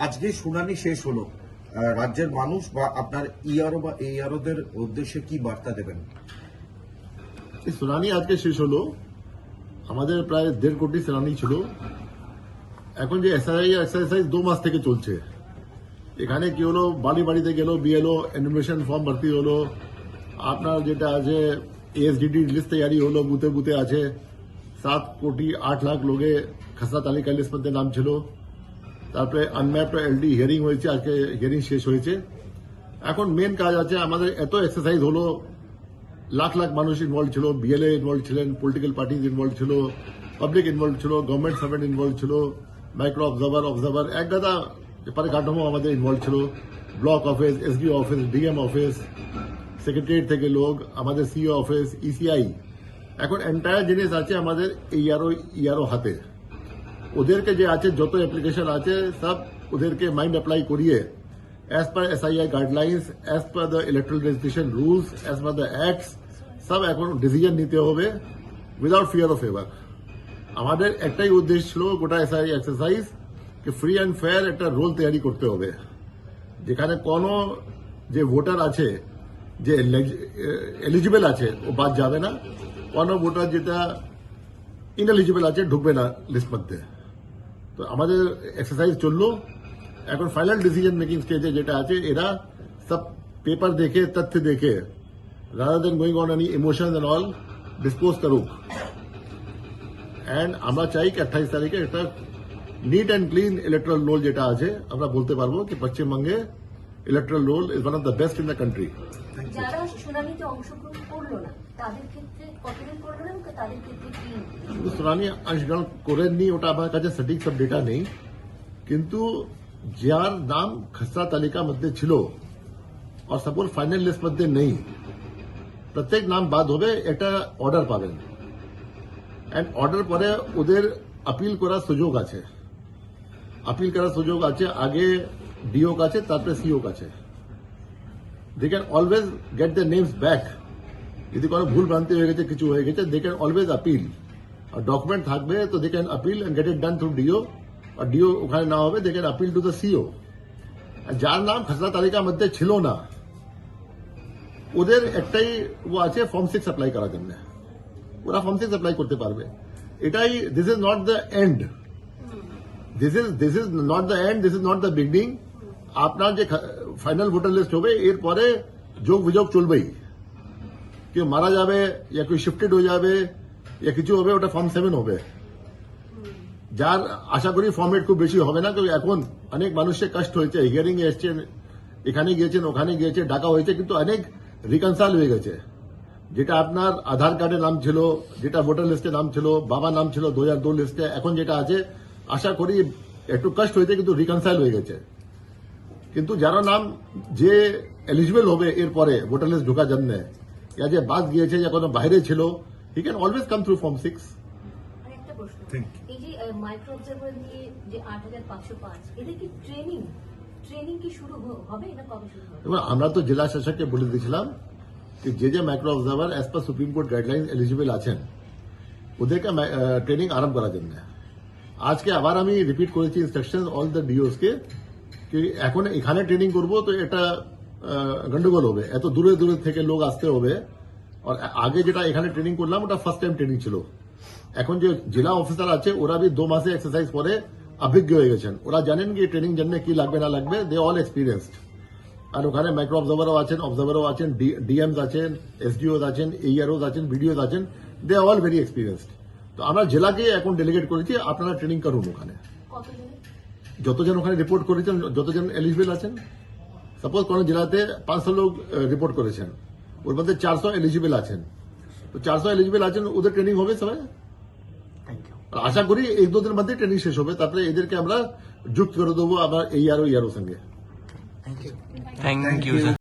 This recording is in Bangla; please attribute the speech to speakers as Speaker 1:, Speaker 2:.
Speaker 1: আজকে শুনানি শেষ হলো, রাজ্যের মানুষ বা আপনার ইআরও বা এইআরওদের উদ্দেশ্যে কি বার্তা দেবেন?
Speaker 2: এই শুনানি আজকে শেষ হলো। আমাদের প্রায় 1.5 কোটি শুনানি ছিল। এখন যে এসআইআই এক্সারসাইজ 2 মাস থেকে চলছে। এখানে কি হলো, বাড়ি বাড়িতে গেল, বিএলও এনুমেশন ফর্ম ভর্তি হলো, আপনার যেটা আছে এএসডিডি লিস্ট তৈরি হলো, বুথে বুথে আছে। 7 কোটি 8 লাখ লোকে খসড়া তালিকা লিস্ট মধ্যে নাম ছিল। তারপরে আনম্যাপড এলডি হিয়ারিং হয়েছে, আজকে হিয়ারিং শেষ হয়েছে। এখন মেন কাজ আছে, আমাদের এত এক্সারসাইজ হলো, লাখ লাখ মানুষ ইনভলভ ছিল, বিএলএ ইনভলভ ছিলেন, পলিটিক্যাল পার্টিজ ইনভলভ ছিল, পাবলিক ইনভলভ ছিল, গভর্নমেন্ট সার্ভেন্ট ইনভলভ ছিল, মাইক্রো অবজারভার এক গাদা পরিকাঠামো আমাদের ইনভলভ ছিল। Block office, SDO office, DM office, secretariat থেকে লোক, আমাদের সিও অফিস, ইসিআই। এখন এন্টায়ার জিনিস আছে আমাদের ইআরও হাতে। ওদেরকে যে আছে যত অ্যাপ্লিকেশন আছে সব ওদেরকে মাইন্ড অ্যাপ্লাই করিয়ে as per SII guidelines, as per the electoral registration rules, as per the acts, সব এখন ডিসিশন নিতে হবে উইদাউট ফিয়ার অফ এভার। আমাদের একটাই উদ্দেশ্য ছিল গোটা এসআই এক্সারসাইজ যে ফ্রি অ্যান্ড ফেয়ার একটা রোল তৈরি করতে হবে, যেখানে কোনো যে ভোটার আছে যে এলিজিবল আছে ও বাদ যাবে না, কোনো ভোটার যেটা ইনএলিজিবল আছে ঢুকবে না লিস্ট মধ্যে। তো আমাদের এক্সারসাইজ চললো। এখন ফাইনাল ডিসিশন মেকিং স্টেজে যেটা আছে, এরা সব পেপার দেখে, তথ্য দেখে, rather then going on any emotion and all, dispose করুক। এন্ড আমরা চাই কি 28 তারিখে একটা neat and clean electoral roll যেটা আছে, আমরা বলতে পারবো কি পশ্চিমবঙ্গে electoral roll is one of the best in the country.
Speaker 3: যারা শুনানিতে অংশগ্রহণ করলো না তাদের ক্ষেত্রে কতদিন করলো না, তাদের ক্ষেত্রে কি?
Speaker 2: শুধু শুনানি অংশগ্রহণ করেননি ওটা আমার কাছে সঠিক সব ডেটা নেই, কিন্তু যার নাম খসড়া তালিকা মধ্যে ছিল আর সাপোজ ফাইনাল লিস্ট মধ্যে নেই, প্রত্যেক নাম বাদ হবে, একটা অর্ডার পাবেন। এন্ড অর্ডার পরে ওদের আপিল করার সুযোগ আছে। আপিল করার সুযোগ আছে আগে ডিও কাছে, তারপরে সিও কাছে। They can always get the names back. যদি কোনো ভুল ভ্রান্তি হয়ে গেছে, কিছু হয়ে গেছে, দে ক্যান অলওয়েজ আপিল। আর ডকুমেন্ট থাকবে তো they can appeal and get it done through DO. আর ডিও ওখানে না হবে, they can appeal to the CO. যার নাম খসড়া তালিকার মধ্যে ছিল না, ওদের একটাই ও আছে ফর্ম 6 অ্যাপ্লাই করার জন্য। ওরা ফর্ম 6 অ্যাপ্লাই করতে পারবে। এটাই, this is not the end, this is not the end, this is not the beginning. আপনার যে ফাইনাল ভোটার লিস্ট হবে, এরপরে যোগ বিযোগ চলবেই। কেউ মারা যাবে, या কেউ শিফটেড হয়ে যাবে, या কিছু হবে, ওটা ফর্ম 7 হবে। যার আশা করি ফর্মেট খুব বেশি হবে না, কারণ এখন অনেক মানুষের কষ্ট হয়েছে, হিয়ারিং এ এসছেন, এখানে গিয়েছেন, ওখানে গিয়েছে, ডাকা হয়েছে, কিন্তু অনেক রিকনসাইল হয়ে গেছে। যেটা আপনার আধার কার্ডে নাম ছিল, যেটা ভোটার লিস্টে নাম ছিল, বাবা নাম ছিল 2002 লিস্টে, এখন যেটা আছে, আশা করি একটু কষ্ট হয়েছে কিন্তু রিকনসাইল হয়ে গেছে। কিন্তু যারা নাম যে এলিজিবল হবে এরপরে ভোটার লিস্ট ঢোকার জন্য, या যে বাদ গিয়েছে, या কোনো বাইরে ছিল, he can always come through form 6।
Speaker 3: আরেকটা প্রশ্ন, এই যে মাইক্রো অবজারভার নিয়ে যে 8505, এদের কি ট্রেনিং কি শুরু হবে না কবে শুরু হবে?
Speaker 2: এবার আমরা তো জেলা শাসককে বলে দিয়েছিলাম যে যে micro observer as per supreme court guideline eligible আছেন, ওদেরকে ট্রেনিং আরম্ভ করার জন্য। আজকে আবার আমি রিপিট করেছি ইনস্ট্রাকশন অল দ্য ডিওস কে, কি এখন এখানে ট্রেনিং করবো তো এটা গন্ডগোল হবে, এত দূরে দূরে থেকে লোক আসতে হবে। আর আগে যেটা এখানে ট্রেনিং করলাম ওটা ফার্স্ট টাইম ট্রেনিং ছিল। এখন যে জেলা অফিসার আছে ওরা भी 2 মাসে এক্সারসাইজ পরে অভিজ্ঞ হয়ে গেছেন, ওরা জানেন কি ট্রেনিং জন্য কি লাগবে না লাগবে, দে অল এক্সপিরিয়েন্সড। আর ওখানে মাইক্রো অবজারভারও আছেন, ডিএমস আছেন, এসডিওস আছেন, এইআরওস আছেন, বিডিওস আছেন, দে অল ভেরি এক্সপিরিয়েন্সড। তো আমরা জেলাকে এখন ডেলিগেট করেছি, আপনারা ট্রেনিং করুন ওখানে। যতজন ওখানে রিপোর্ট করেছেন, যতজন এলিজিবল আছেন, সাপোজ কোন জেলাতে 500 লোক রিপোর্ট করেছেন, ওর মধ্যে 400 এলিজিবল আছেন, তো 400 এলিজিবল আছেন, ওদের ট্রেনিং হবে সবাই। আশা করি 1-2 দিনের মধ্যে ট্রেনিং শেষ হবে, তারপরে এদেরকে আমরা যুক্ত করে দেবো আবার এইআরও সঙ্গে।
Speaker 4: Thank you.